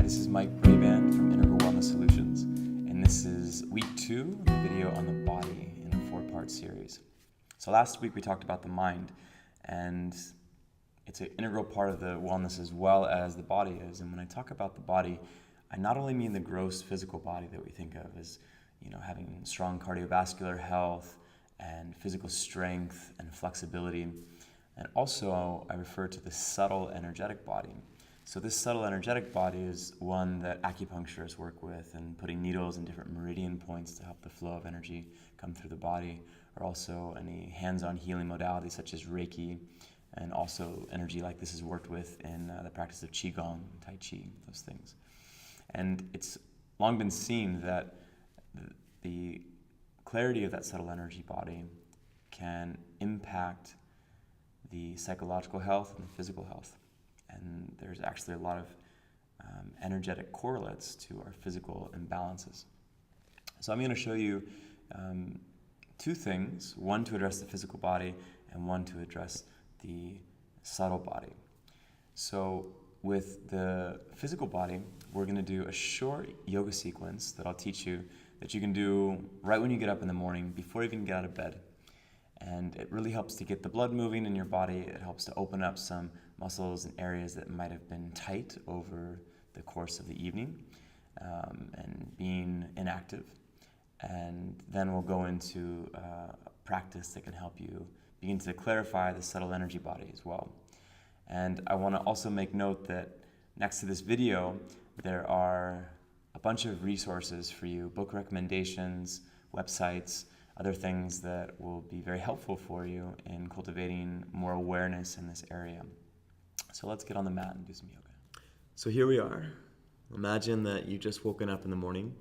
this is Mike Braband from Integral Wellness Solutions, and this is week 2 of the video on the body in a 4-part series. So last week we talked about the mind, and it's an integral part of the wellness as well as the body is. And when I talk about the body, I not only mean the gross physical body that we think of as, having strong cardiovascular health and physical strength and flexibility, and also I refer to the subtle energetic body. So this subtle energetic body is one that acupuncturists work with, and putting needles in different meridian points to help the flow of energy come through the body, or also any hands-on healing modalities such as Reiki, and also energy like this is worked with in the practice of Qigong, Tai Chi, those things. And it's long been seen that the clarity of that subtle energy body can impact the psychological health and the physical health. And there's actually a lot of energetic correlates to our physical imbalances. So I'm going to show you 2 things, one to address the physical body and one to address the subtle body. So with the physical body, we're going to do a short yoga sequence that I'll teach you that you can do right when you get up in the morning before you even get out of bed. And it really helps to get the blood moving in your body. It helps to open up some muscles and areas that might have been tight over the course of the evening and being inactive. And then we'll go into a practice that can help you begin to clarify the subtle energy body as well. And I want to also make note that next to this video, there are a bunch of resources for you, book recommendations, websites, other things that will be very helpful for you in cultivating more awareness in this area. So let's get on the mat and do some yoga. So here we are. Imagine that you've just woken up in the morning,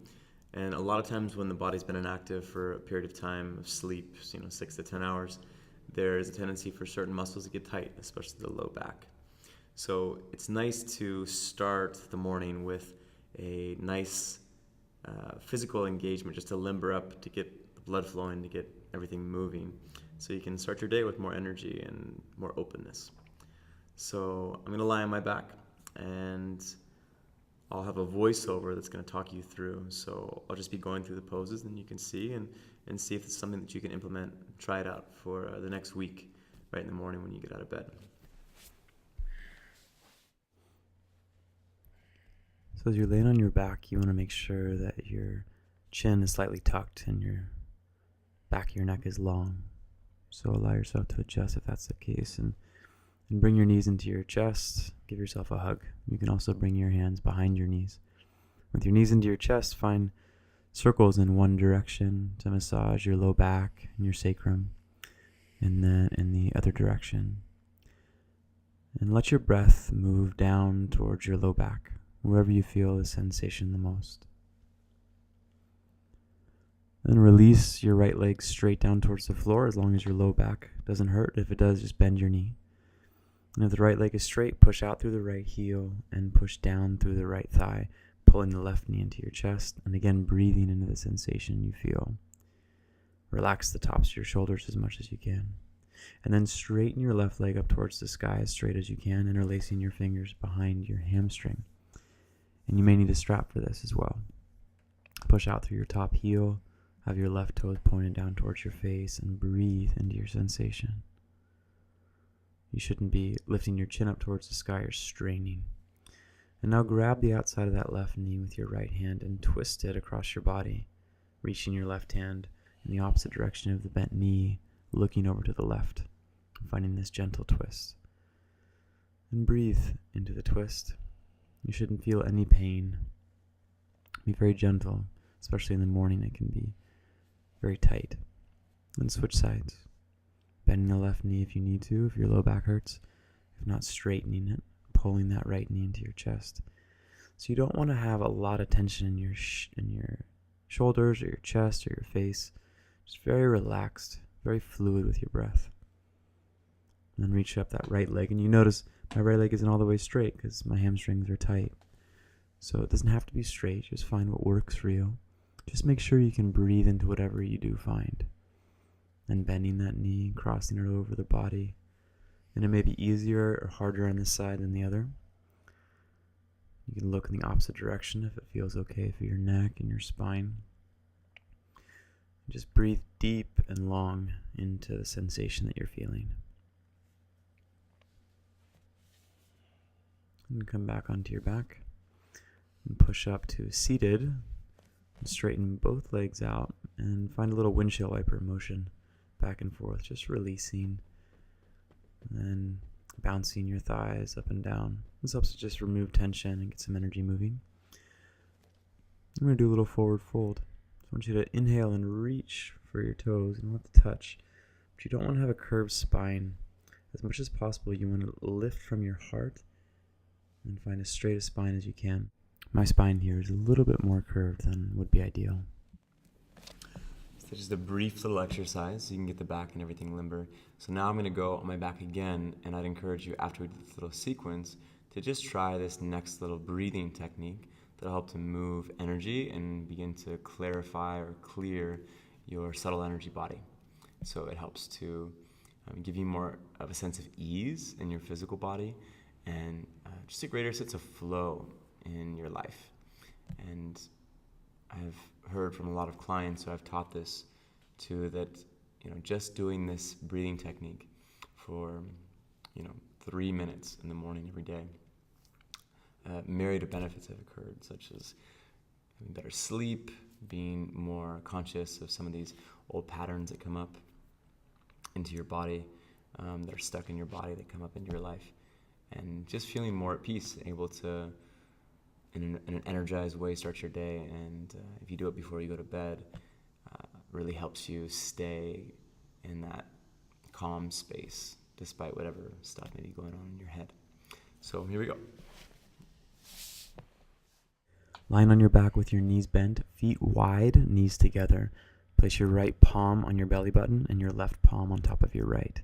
and a lot of times when the body's been inactive for a period of time of sleep, 6 to 10 hours, there is a tendency for certain muscles to get tight, especially the low back. So it's nice to start the morning with a nice physical engagement, just to limber up, to get the blood flowing, to get everything moving, so you can start your day with more energy and more openness. So I'm going to lie on my back, and I'll have a voiceover that's going to talk you through. So I'll just be going through the poses, and you can see and see if it's something that you can implement. Try it out for the next week, right in the morning when you get out of bed. So as you're laying on your back, you want to make sure that your chin is slightly tucked and your back of your neck is long. So allow yourself to adjust if that's the case, and bring your knees into your chest. Give yourself a hug. You can also bring your hands behind your knees. With your knees into your chest, find circles in one direction to massage your low back and your sacrum, and then in the other direction. And let your breath move down towards your low back, wherever you feel the sensation the most. Then release your right leg straight down towards the floor, as long as your low back doesn't hurt. If it does, just bend your knee. And if the right leg is straight, push out through the right heel and push down through the right thigh, pulling the left knee into your chest, and again breathing into the sensation you feel. Relax the tops of your shoulders as much as you can. And then straighten your left leg up towards the sky as straight as you can, interlacing your fingers behind your hamstring. And you may need a strap for this as well. Push out through your top heel, have your left toes pointed down towards your face, and breathe into your sensation. You shouldn't be lifting your chin up towards the sky or straining. And now grab the outside of that left knee with your right hand and twist it across your body, reaching your left hand in the opposite direction of the bent knee, looking over to the left, finding this gentle twist. And breathe into the twist. You shouldn't feel any pain. Be very gentle, especially in the morning. It can be very tight. And switch sides. Bending the left knee if you need to, if your low back hurts. If not, straightening it, pulling that right knee into your chest. So you don't want to have a lot of tension in your shoulders or your chest or your face. Just very relaxed, very fluid with your breath. And then reach up that right leg, and you notice my right leg isn't all the way straight because my hamstrings are tight. So it doesn't have to be straight. Just find what works for you. Just make sure you can breathe into whatever you do find. And bending that knee, crossing it over the body. And it may be easier or harder on this side than the other. You can look in the opposite direction if it feels okay for your neck and your spine. Just breathe deep and long into the sensation that you're feeling. And come back onto your back and push up to seated. And straighten both legs out and find a little windshield wiper motion back and forth, just releasing and then bouncing your thighs up and down. This helps to just remove tension and get some energy moving. I'm going to do a little forward fold. So I want you to inhale and reach for your toes. You don't have to touch, but you don't want to have a curved spine. As much as possible, you want to lift from your heart and find as straight a spine as you can. My spine here is a little bit more curved than would be ideal. So just a brief little exercise so you can get the back and everything limber. So now I'm going to go on my back again, and I'd encourage you after we do this little sequence to just try this next little breathing technique that'll help to move energy and begin to clarify or clear your subtle energy body. So it helps to give you more of a sense of ease in your physical body and just a greater sense of flow in your life. And I've heard from a lot of clients who I've taught this to that, just doing this breathing technique for, 3 minutes in the morning every day, myriad of benefits have occurred, such as having better sleep, being more conscious of some of these old patterns that come up into your body, that are stuck in your body, that come up into your life, and just feeling more at peace, able to in an energized way start your day. And if you do it before you go to bed, really helps you stay in that calm space despite whatever stuff may be going on in your head. So here we go. Lying on your back with your knees bent, feet wide, knees together. Place your right palm on your belly button and your left palm on top of your right.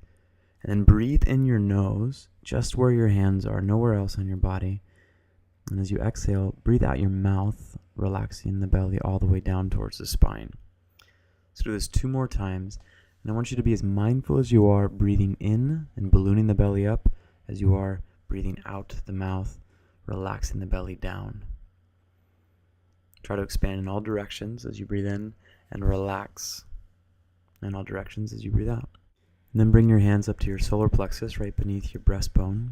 And then breathe in your nose, just where your hands are, nowhere else on your body. And as you exhale, breathe out your mouth, relaxing the belly all the way down towards the spine. So do this 2 more times. And I want you to be as mindful as you are breathing in and ballooning the belly up as you are breathing out the mouth, relaxing the belly down. Try to expand in all directions as you breathe in and relax in all directions as you breathe out. And then bring your hands up to your solar plexus right beneath your breastbone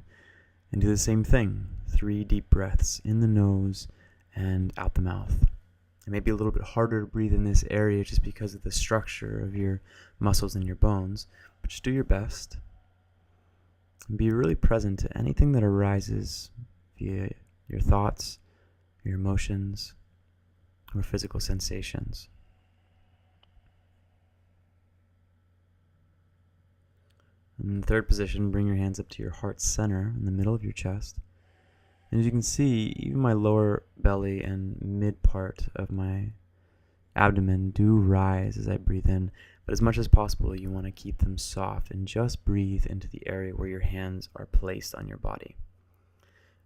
and do the same thing. 3 deep breaths in the nose and out the mouth. It may be a little bit harder to breathe in this area just because of the structure of your muscles and your bones, but just do your best. And be really present to anything that arises via your thoughts, your emotions, or physical sensations. In the third position, bring your hands up to your heart center in the middle of your chest. And as you can see, even my lower belly and mid part of my abdomen do rise as I breathe in, but as much as possible, you want to keep them soft and just breathe into the area where your hands are placed on your body.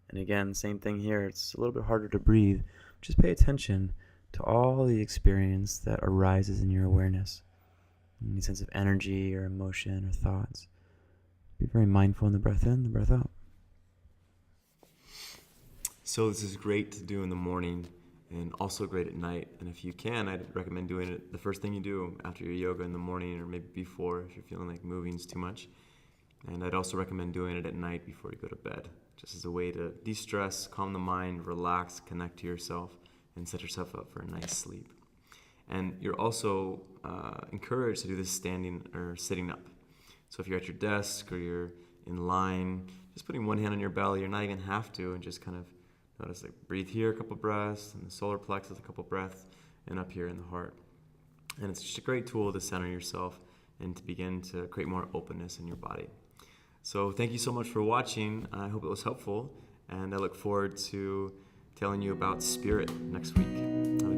And again, same thing here. It's a little bit harder to breathe. Just pay attention to all the experience that arises in your awareness. Any sense of energy or emotion or thoughts. Be very mindful in the breath in, the breath out. So this is great to do in the morning and also great at night. And if you can, I'd recommend doing it the first thing you do after your yoga in the morning, or maybe before if you're feeling like moving's too much. And I'd also recommend doing it at night before you go to bed, just as a way to de-stress, calm the mind, relax, connect to yourself, and set yourself up for a nice sleep. And you're also encouraged to do this standing or sitting up. So if you're at your desk or you're in line, just putting one hand on your belly, you're not even have to, and just kind of notice, like, breathe here a couple breaths, and the solar plexus a couple breaths, and up here in the heart. And it's just a great tool to center yourself and to begin to create more openness in your body. So thank you so much for watching. I hope it was helpful, and I look forward to telling you about spirit next week.